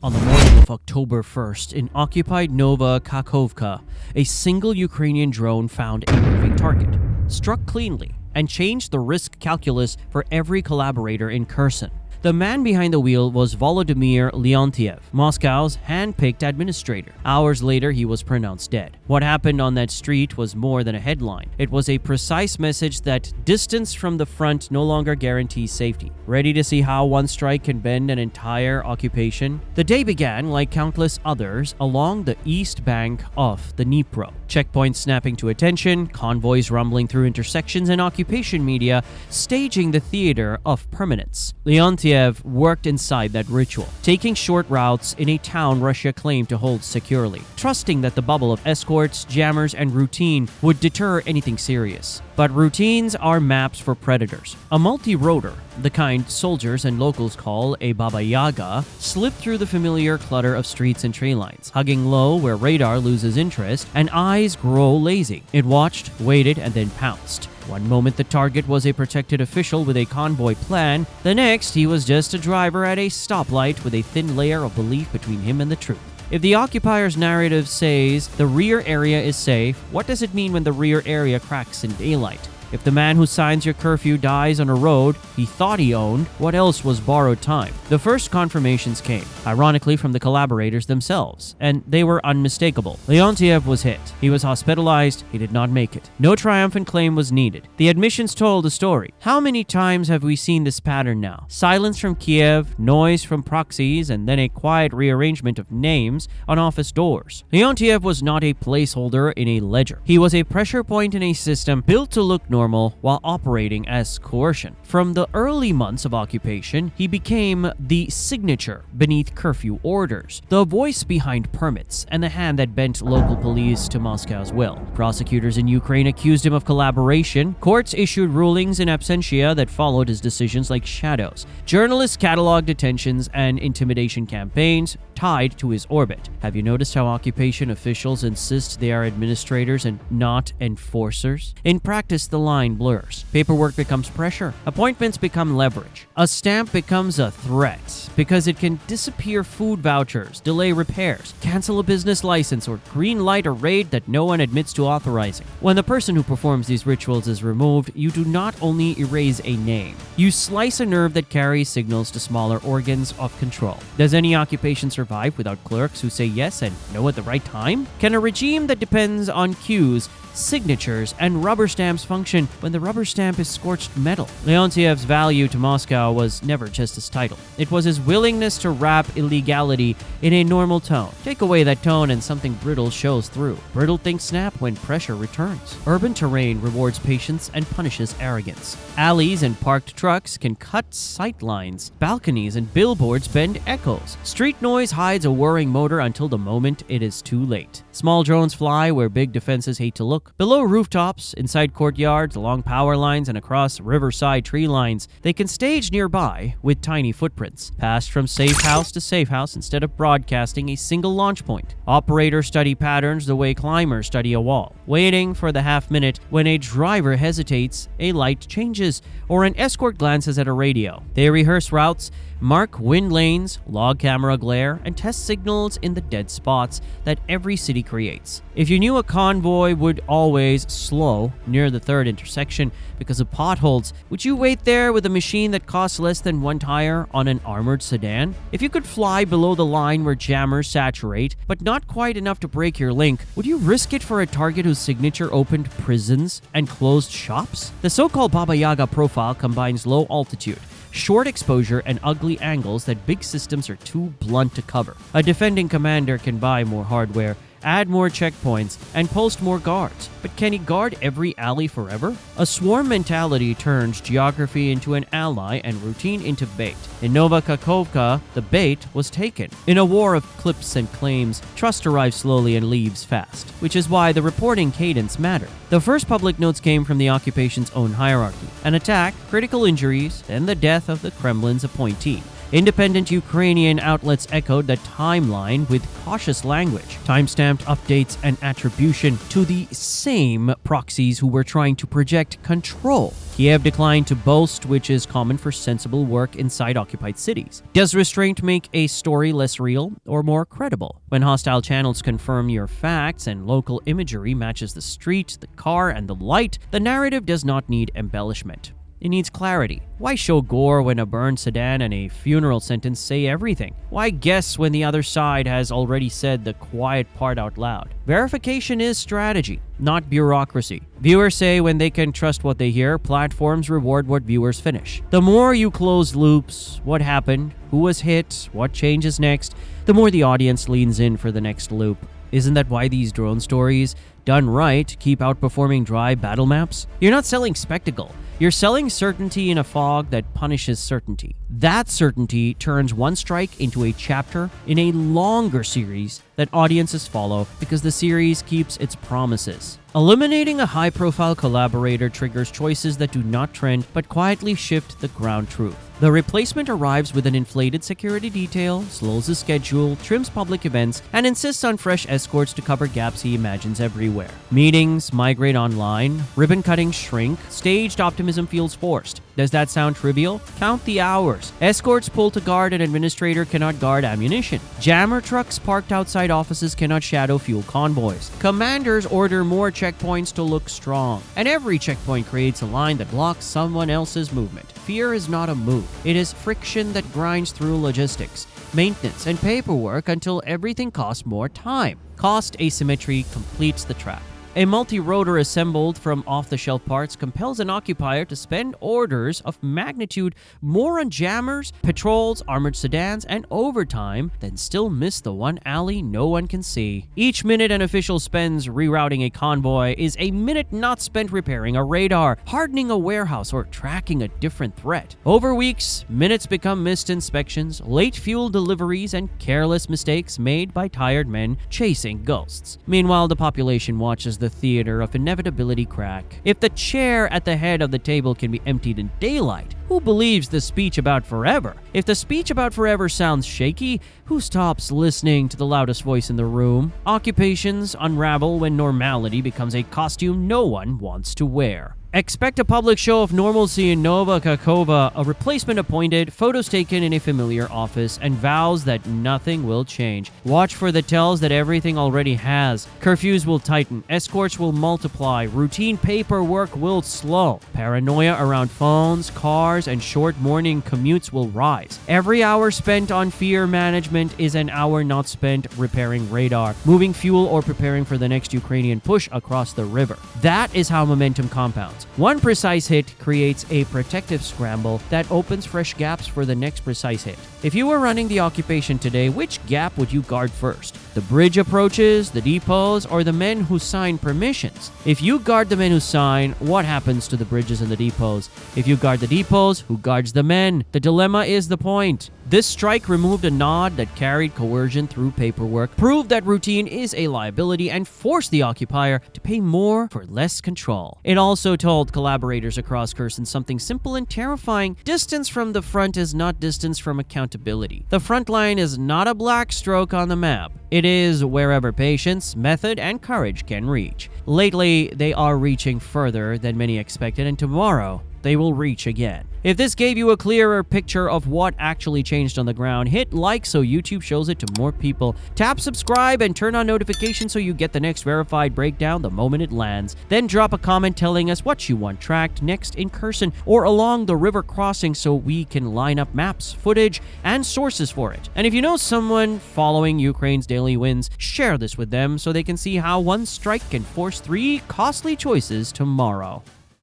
On the morning of October 1st, in occupied Nova Kakhovka, a single Ukrainian drone found a moving target, struck cleanly, and changed the risk calculus for every collaborator in Kherson. The man behind the wheel was Volodymyr Leontiev, Moscow's handpicked administrator. Hours later, he was pronounced dead. What happened on that street was more than a headline. It was a precise message that distance from the front no longer guarantees safety. Ready to see how one strike can bend an entire occupation? The day began, like countless others, along the east bank of the Dnipro. Checkpoints snapping to attention, convoys rumbling through intersections, and occupation media staging the theater of permanence. Leontiev worked inside that ritual, taking short routes in a town Russia claimed to hold securely, trusting that the bubble of escorts, jammers, and routine would deter anything serious. But routines are maps for predators. A multirotor, the kind soldiers and locals call a Baba Yaga, slipped through the familiar clutter of streets and treelines, hugging low where radar loses interest and eyes grow lazy. It watched, waited, and then pounced. One moment the target was a protected official with a convoy plan, the next he was just a driver at a stoplight with a thin layer of belief between him and the truth. If the occupier's narrative says the rear area is safe, what does it mean when the rear area cracks in daylight? If the man who signs your curfew dies on a road he thought he owned, what else was borrowed time? The first confirmations came, ironically from the collaborators themselves, and they were unmistakable. Leontiev was hit. He was hospitalized. He did not make it. No triumphant claim was needed. The admissions told the story. How many times have we seen this pattern now? Silence from Kiev, noise from proxies, and then a quiet rearrangement of names on office doors. Leontiev was not a placeholder in a ledger. He was a pressure point in a system built to look normal while operating as coercion. From the early months of occupation, he became the signature beneath curfew orders, the voice behind permits, and the hand that bent local police to Moscow's will. Prosecutors in Ukraine accused him of collaboration. Courts issued rulings in absentia that followed his decisions like shadows. Journalists cataloged detentions and intimidation campaigns tied to his orbit. Have you noticed how occupation officials insist they are administrators and not enforcers? In practice, the line blurs. Paperwork becomes pressure. Appointments become leverage. A stamp becomes a threat because it can disappear food vouchers, delay repairs, cancel a business license, or green light a raid that no one admits to authorizing. When the person who performs these rituals is removed, you do not only erase a name, you slice a nerve that carries signals to smaller organs of control. Does any occupation survive without clerks who say yes and no at the right time? Can a regime that depends on cues, signatures, and rubber stamps function when the rubber stamp is scorched metal? Leontiev's value to Moscow was never just his title. It was his willingness to wrap illegality in a normal tone. Take away that tone and something brittle shows through. Brittle things snap when pressure returns. Urban terrain rewards patience and punishes arrogance. Alleys and parked trucks can cut sight lines. Balconies and billboards bend echoes. Street noise hides a whirring motor until the moment it is too late. Small drones fly where big defenses hate to look. Below rooftops, inside courtyards, along power lines, and across riverside tree lines, they can stage nearby with tiny footprints, passed from safe house to safe house instead of broadcasting a single launch point. Operators study patterns the way climbers study a wall, waiting for the half minute when a driver hesitates, a light changes, or an escort glances at a radio. They rehearse routes, mark wind lanes, log camera glare, and test signals in the dead spots that every city creates. If you knew a convoy would always slow near the third intersection because of potholes, would you wait there with a machine that costs less than one tire on an armored sedan? If you could fly below the line where jammers saturate, but not quite enough to break your link, would you risk it for a target whose signature opened prisons and closed shops? The so-called Baba Yaga profile combines low altitude, short exposure, and ugly angles that big systems are too blunt to cover. A defending commander can buy more hardware, add more checkpoints, and post more guards. But can he guard every alley forever? A swarm mentality turns geography into an ally and routine into bait. In Nova Kakhovka, the bait was taken. In a war of clips and claims, trust arrives slowly and leaves fast, which is why the reporting cadence mattered. The first public notes came from the occupation's own hierarchy: an attack, critical injuries, then the death of the Kremlin's appointee. Independent Ukrainian outlets echoed that timeline with cautious language, timestamped updates and attribution to the same proxies who were trying to project control. Kiev declined to boast, which is common for sensible work inside occupied cities. Does restraint make a story less real or more credible? When hostile channels confirm your facts and local imagery matches the street, the car, and the light, the narrative does not need embellishment. It needs clarity. Why show gore when a burned sedan and a funeral sentence say everything? Why guess when the other side has already said the quiet part out loud? Verification is strategy, not bureaucracy. Viewers say when they can trust what they hear, platforms reward what viewers finish. The more you close loops, what happened, who was hit, what changes next, the more the audience leans in for the next loop. Isn't that why these drone stories, done right, keep outperforming dry battle maps? You're not selling spectacle. You're selling certainty in a fog that punishes certainty. That certainty turns one strike into a chapter in a longer series that audiences follow because the series keeps its promises. Eliminating a high-profile collaborator triggers choices that do not trend but quietly shift the ground truth. The replacement arrives with an inflated security detail, slows the schedule, trims public events, and insists on fresh escorts to cover gaps he imagines everywhere. Meetings migrate online, ribbon cuttings shrink, staged optimism feels forced. Does that sound trivial? Count the hours. Escorts pull to guard an administrator cannot guard ammunition. Jammer trucks parked outside offices cannot shadow fuel convoys. Commanders order more checkpoints to look strong. And every checkpoint creates a line that blocks someone else's movement. Fear is not a move. It is friction that grinds through logistics, maintenance, and paperwork until everything costs more time. Cost asymmetry completes the trap. A multirotor assembled from off-the-shelf parts compels an occupier to spend orders of magnitude more on jammers, patrols, armored sedans, and overtime, then still miss the one alley no one can see. Each minute an official spends rerouting a convoy is a minute not spent repairing a radar, hardening a warehouse, or tracking a different threat. Over weeks, minutes become missed inspections, late fuel deliveries, and careless mistakes made by tired men chasing ghosts. Meanwhile, the population watches the theater of inevitability crack. If the chair at the head of the table can be emptied in daylight, who believes the speech about forever? If the speech about forever sounds shaky, who stops listening to the loudest voice in the room? Occupations unravel when normality becomes a costume no one wants to wear. Expect a public show of normalcy in Nova Kakhovka, a replacement appointed, photos taken in a familiar office, and vows that nothing will change. Watch for the tells that everything already has. Curfews will tighten, escorts will multiply, routine paperwork will slow. Paranoia around phones, cars, and short morning commutes will rise. Every hour spent on fear management is an hour not spent repairing radar, moving fuel, or preparing for the next Ukrainian push across the river. That is how momentum compounds. One precise hit creates a protective scramble that opens fresh gaps for the next precise hit. If you were running the occupation today, which gap would you guard first? The bridge approaches, the depots, or the men who sign permissions? If you guard the men who sign, what happens to the bridges and the depots? If you guard the depots, who guards the men? The dilemma is the point. This strike removed a nod that carried coercion through paperwork, proved that routine is a liability, and forced the occupier to pay more for less control. It also told collaborators across Kherson something simple and terrifying. Distance from the front is not distance from accountability. The front line is not a black stroke on the map. It is wherever patience, method, and courage can reach. Lately, they are reaching further than many expected, and tomorrow, they will reach again. If this gave you a clearer picture of what actually changed on the ground, hit like so YouTube shows it to more people. Tap subscribe and turn on notifications so you get the next verified breakdown the moment it lands. Then drop a comment telling us what you want tracked next in Kherson or along the river crossing so we can line up maps, footage, and sources for it. And if you know someone following Ukraine's daily wins, share this with them so they can see how one strike can force 3 costly choices tomorrow.